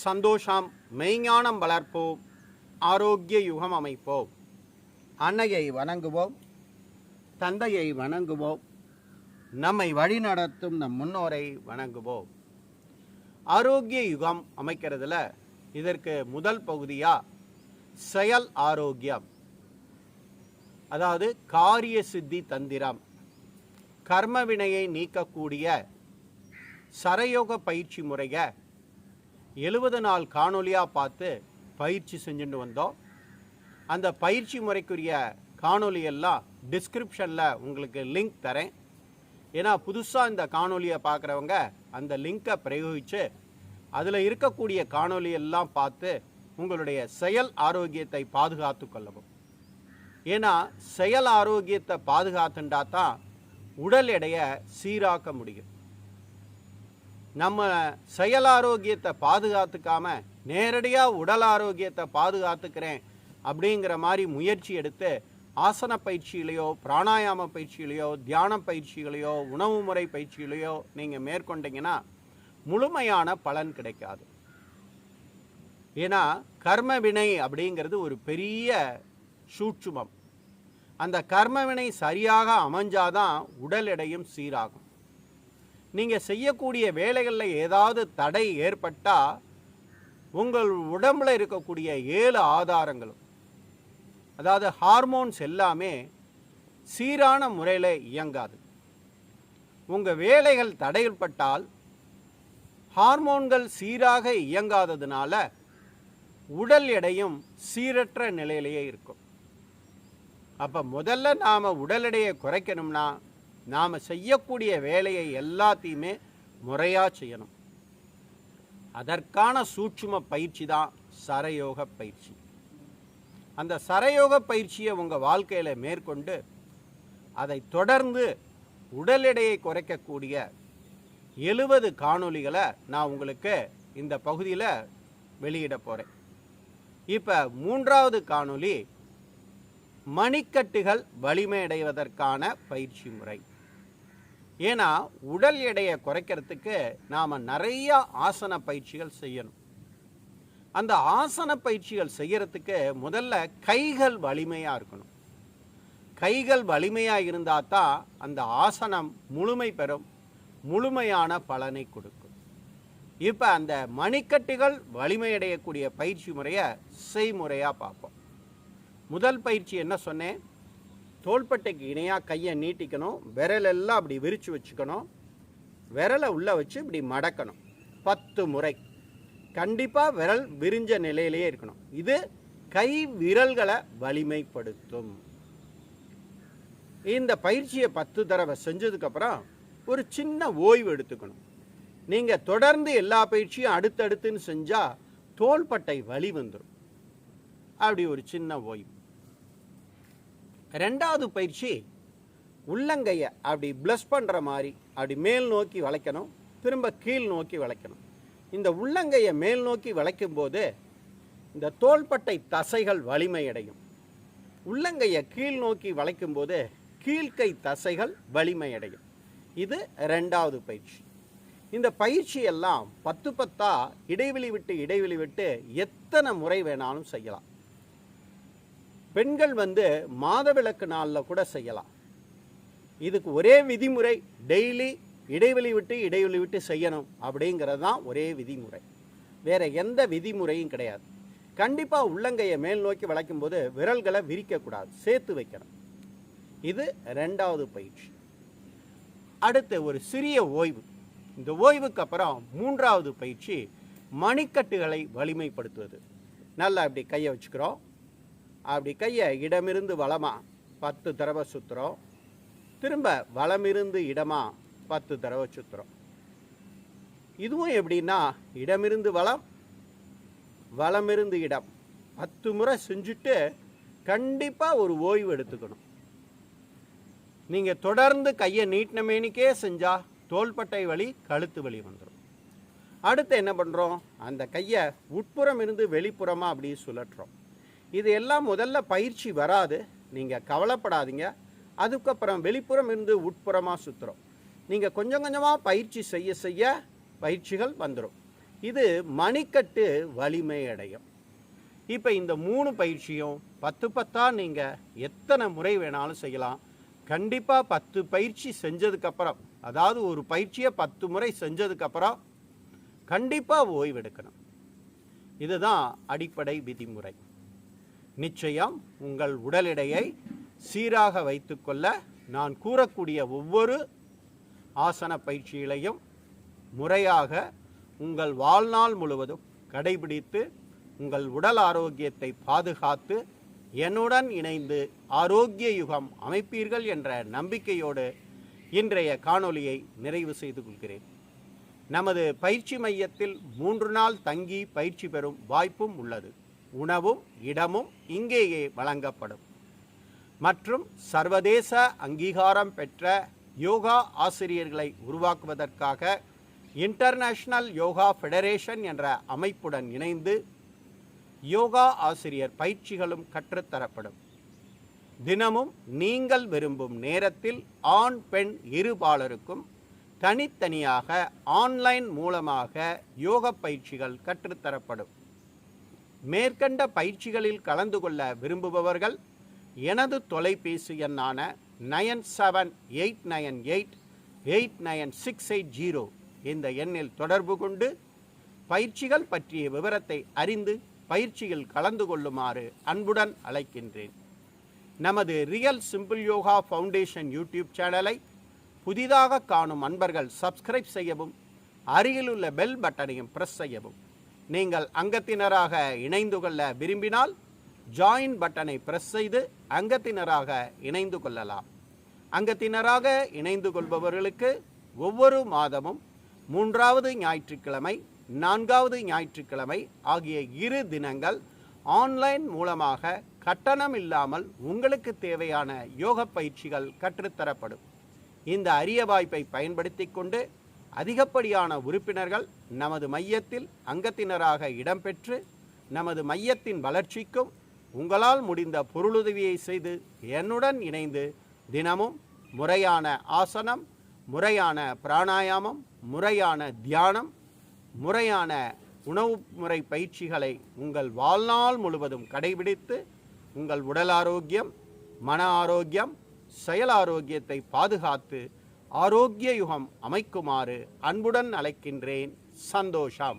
சந்தோஷம் மெய்ஞானம் வளர்ப்போம், ஆரோக்கிய யுகம் அமைப்போம். அன்னையை வணங்குவோம், தந்தையை வணங்குவோம், நம்மை வழிநடத்தும் நம் முன்னோரை வணங்குவோம். ஆரோக்கிய யுகம் அமைக்கிறதுல இதற்கு முதல் பகுதியாக செயல் ஆரோக்கியம், அதாவது காரிய சித்தி தந்திரம், கர்ம வினையை நீக்கக்கூடிய சரயோக பயிற்சி முறையை 70 நாள் காணொலியாக பார்த்து பயிற்சி செஞ்சுட்டு வந்தோம். அந்த பயிற்சி முறைக்குரிய காணொலியெல்லாம் டிஸ்கிரிப்ஷனில் உங்களுக்கு லிங்க் தரேன். ஏன்னா புதுசாக இந்த காணொலியை பார்க்குறவங்க அந்த லிங்கை பிரயோகித்து அதில் இருக்கக்கூடிய காணொலியெல்லாம் பார்த்து உங்களுடைய செயல் ஆரோக்கியத்தை பாதுகாத்து கொள்ளவும். ஏன்னா செயல் ஆரோக்கியத்தை பாதுகாத்துண்டா தான் உடல் எடையை சீராக்க முடியும். நம்ம செயல் ஆரோக்கியத்தை பாதுகாத்துக்காம நேரடியாக உடல் ஆரோக்கியத்தை பாதுகாத்துக்கிறேன் அப்படிங்கிற மாதிரி முயற்சி எடுத்து ஆசன பயிற்சியிலையோ, பிராணாயாம பயிற்சியிலையோ, தியான பயிற்சிகளையோ, உணவு முறை பயிற்சிகளையோ நீங்கள் மேற்கொண்டீங்கன்னா முழுமையான பலன் கிடைக்காது. ஏன்னா கர்ம வினை அப்படிங்கிறது ஒரு பெரிய சூட்சுமம். அந்த கர்ம வினை சரியாக அமைஞ்சாதான் உடல் எடையும் சீராகும். நீங்கள் செய்யக்கூடிய வேலைகளில் ஏதாவது தடை ஏற்பட்டால் உங்கள் உடம்பில் இருக்கக்கூடிய 7 ஆதாரங்களும், அதாவது ஹார்மோன்ஸ் எல்லாமே சீரான முறையில் இயங்காது. உங்கள் வேலைகள் தடைப்பட்டால் ஹார்மோன்கள் சீராக இயங்காததுனால உடல் எடையும் சீரற்ற நிலையிலேயே இருக்கும். அப்போ முதல்ல நாம் உடல் எடையை குறைக்கணும்னா நாம் செய்யக்கூடிய வேலையை எல்லாத்தையுமே முறையாக செய்யணும். அதற்கான சூட்சும பயிற்சி தான் சரயோக பயிற்சி. அந்த சரயோக பயிற்சியை உங்கள் வாழ்க்கையில் மேற்கொண்டு அதை தொடர்ந்து உடல் எடையை குறைக்கக்கூடிய 70 காணொலிகளை நான் உங்களுக்கு இந்த பகுதியில் வெளியிட போகிறேன். இப்போ 3வது காணொலி மணிக்கட்டுகள் வலிமையடைவதற்கான பயிற்சி முறை. ஏன்னா உடல் எடையை குறைக்கிறதுக்கு நாம் நிறைய ஆசன பயிற்சிகள் செய்யணும். அந்த ஆசன பயிற்சிகள் செய்யறதுக்கு முதல்ல கைகள் வலிமையாக இருக்கணும். கைகள் வலிமையாக இருந்தால் தான் அந்த ஆசனம் முழுமை பெறும், முழுமையான பலனை கொடுக்கும். இப்போ அந்த மணிக்கட்டுகள் வலிமையடையக்கூடிய பயிற்சி முறையை செய்முறையாக பார்ப்போம். முதல் பயிற்சி என்ன சொன்னேன்? தோள்பட்டைக்கு இணையாக கையை நீட்டிக்கணும், விரலெல்லாம் அப்படி விரித்து வச்சுக்கணும், விரலை உள்ளே வச்சு இப்படி மடக்கணும் 10 முறை. கண்டிப்பாக விரல் விரிஞ்ச நிலையிலேயே இருக்கணும். இது கை விரல்களை வலிமைப்படுத்தும். இந்த பயிற்சியை 10 தடவை செஞ்சதுக்கப்புறம் ஒரு சின்ன ஓய்வு எடுத்துக்கணும். நீங்கள் தொடர்ந்து எல்லா பயிற்சியும் அடுத்தடுத்துன்னு செஞ்சால் தோள்பட்டை வலி வந்துடும். அப்படி ஒரு சின்ன ஓய்வு. 2வது பயிற்சி உள்ளங்கையை அப்படி ப்ளஸ் பண்ணுற மாதிரி அப்படி மேல் நோக்கி வளைக்கணும், திரும்ப கீழ் நோக்கி வளைக்கணும். இந்த உள்ளங்கையை மேல் நோக்கி வளைக்கும் போது இந்த தோள்பட்டை தசைகள் வலிமையடையும். உள்ளங்கையை கீழ் நோக்கி வளைக்கும் போது கீழ்கை தசைகள் வலிமையடையும். இது 2வது பயிற்சி. இந்த பயிற்சியெல்லாம் 10 இடைவெளி விட்டு எத்தனை முறை வேணாலும் செய்யலாம். பெண்கள் மாதவிலக்கு நாளில் கூட செய்யலாம். இதுக்கு ஒரே விதிமுறை, டெய்லி இடைவெளி விட்டு செய்யணும் அப்படிங்கிறது தான் ஒரே விதிமுறை. வேறு எந்த விதிமுறையும் கிடையாது. கண்டிப்பாக உள்ளங்கையை மேல் நோக்கி வளைக்கும் போது விரல்களை விரிக்கக்கூடாது, சேர்த்து வைக்கணும். இது 2வது பயிற்சி. அடுத்து ஒரு சிறிய ஓய்வு. இந்த ஓய்வுக்கு அப்புறம் 3வது பயிற்சி மணிக்கட்டுகளை வலிமைப்படுத்துவது. நல்லா இப்படி கையை வச்சுக்கிறோம், அப்படி கையை இடமிருந்து வலமாக 10 தடவை சுற்றுறோம், திரும்ப வலமிருந்து இடமாக 10 தடவை சுற்றுறோம். இதுவும் எப்படின்னா இடமிருந்து வலம், வலமிருந்து இடம் 10 முறை செஞ்சுட்டு கண்டிப்பாக ஒரு ஓய்வு எடுத்துக்கணும். நீங்கள் தொடர்ந்து கையை நீட்டின மேனிக்கே செஞ்சால் தோள்பட்டை வலி, கழுத்து வலி வந்துடும். அடுத்து என்ன பண்ணுறோம்? அந்த கையை உட்புறம் இருந்து வெளிப்புறமாக அப்படி சுழற்றுறோம். இது எல்லாம் முதல்ல பயிற்சி வராது, நீங்கள் கவலைப்படாதீங்க. அதுக்கப்புறம் வெளிப்புறம் இருந்து உட்புறமாக சுற்றுறோம். நீங்கள் கொஞ்சம் கொஞ்சமாக பயிற்சி செய்ய செய்ய பயிற்சிகள் வந்துடும். இது மணிக்கட்டு வலிமை அடையும். இப்போ இந்த 3 பயிற்சியும் 10 நீங்கள் எத்தனை முறை வேணாலும் செய்யலாம். கண்டிப்பாக 10 பயிற்சி செஞ்சதுக்கப்புறம், அதாவது ஒரு பயிற்சியை 10 முறை செஞ்சதுக்கப்புறம் கண்டிப்பாக ஓய்வெடுக்கணும். இதுதான் அடிப்படை விதிமுறை. நிச்சயம் உங்கள் உடல் எடையை சீராக வைத்துக்கொள்ள நான் கூறக்கூடிய ஒவ்வொரு ஆசன பயிற்சிகளையும் முறையாக உங்கள் வாழ்நாள் முழுவதும் கடைபிடித்து உங்கள் உடல் ஆரோக்கியத்தை பாதுகாத்து என்னுடன் இணைந்து ஆரோக்கிய யுகம் அமைப்பீர்கள் என்ற நம்பிக்கையோடு இன்றைய காணொளியை நிறைவு செய்து கொள்கிறேன். நமது பயிற்சி மையத்தில் 3 நாள் தங்கி பயிற்சி பெறும் வாய்ப்பும் உள்ளது. உணவும் இடமும் இங்கேயே வழங்கப்படும். மற்றும் சர்வதேச அங்கீகாரம் பெற்ற யோகா ஆசிரியர்களை உருவாக்குவதற்காக இன்டர்நேஷனல் யோகா ஃபெடரேஷன் என்ற அமைப்புடன் இணைந்து யோகா ஆசிரியர் பயிற்சிகளும் கற்றுத்தரப்படும். தினமும் நீங்கள் விரும்பும் நேரத்தில் ஆண் பெண் இருபாலருக்கும் தனித்தனியாக ஆன்லைன் மூலமாக யோக பயிற்சிகள் கற்றுத்தரப்படும். மேற்கண்ட பயிற்சிகளில் கலந்து கொள்ள விரும்புபவர்கள் எனது தொலைபேசி எண்ணான 9789889680 இந்த எண்ணில் தொடர்பு கொண்டு பயிற்சிகள் பற்றிய விவரத்தை அறிந்து பயிற்சியில் கலந்து கொள்ளுமாறு அன்புடன் அழைக்கின்றேன். நமது real simple yoga foundation YouTube சேனலை புதிதாக காணும் அன்பர்கள் சப்ஸ்கிரைப் செய்யவும், அருகிலுள்ள பெல் பட்டனையும் பிரஸ் செய்யவும். நீங்கள் அங்கத்தினராக இணைந்து கொள்ள விரும்பினால் ஜாயின் பட்டனை பிரஸ் செய்து அங்கத்தினராக இணைந்து கொள்ளலாம். அங்கத்தினராக இணைந்து கொள்பவர்களுக்கு ஒவ்வொரு மாதமும் 3வது ஞாயிற்றுக்கிழமை 4வது ஞாயிற்றுக்கிழமை ஆகிய 2 தினங்கள் ஆன்லைன் மூலமாக கட்டணம் இல்லாமல் உங்களுக்கு தேவையான யோக பயிற்சிகள் கற்றுத்தரப்படும். இந்த அரிய வாய்ப்பை பயன்படுத்தி கொண்டு அதிகப்படியான உறுப்பினர்கள் நமது மையத்தில் அங்கத்தினராக இடம்பெற்று நமது மையத்தின் வளர்ச்சிக்கும் உங்களால் முடிந்த பொருளுதவியை செய்து என்னுடன் இணைந்து தினமும் முறையான ஆசனம், முறையான பிராணாயாமம், முறையான தியானம், முறையான உணவு முறை பயிற்சிகளை உங்கள் வாழ்நாள் முழுவதும் கடைபிடித்து உங்கள் உடல் ஆரோக்கியம், மன ஆரோக்கியம், செயல் ஆரோக்கியத்தை பாதுகாத்து ஆரோக்கிய யுகம் அமைக்குமாறு அன்புடன் அழைக்கின்றேன். சந்தோஷம்.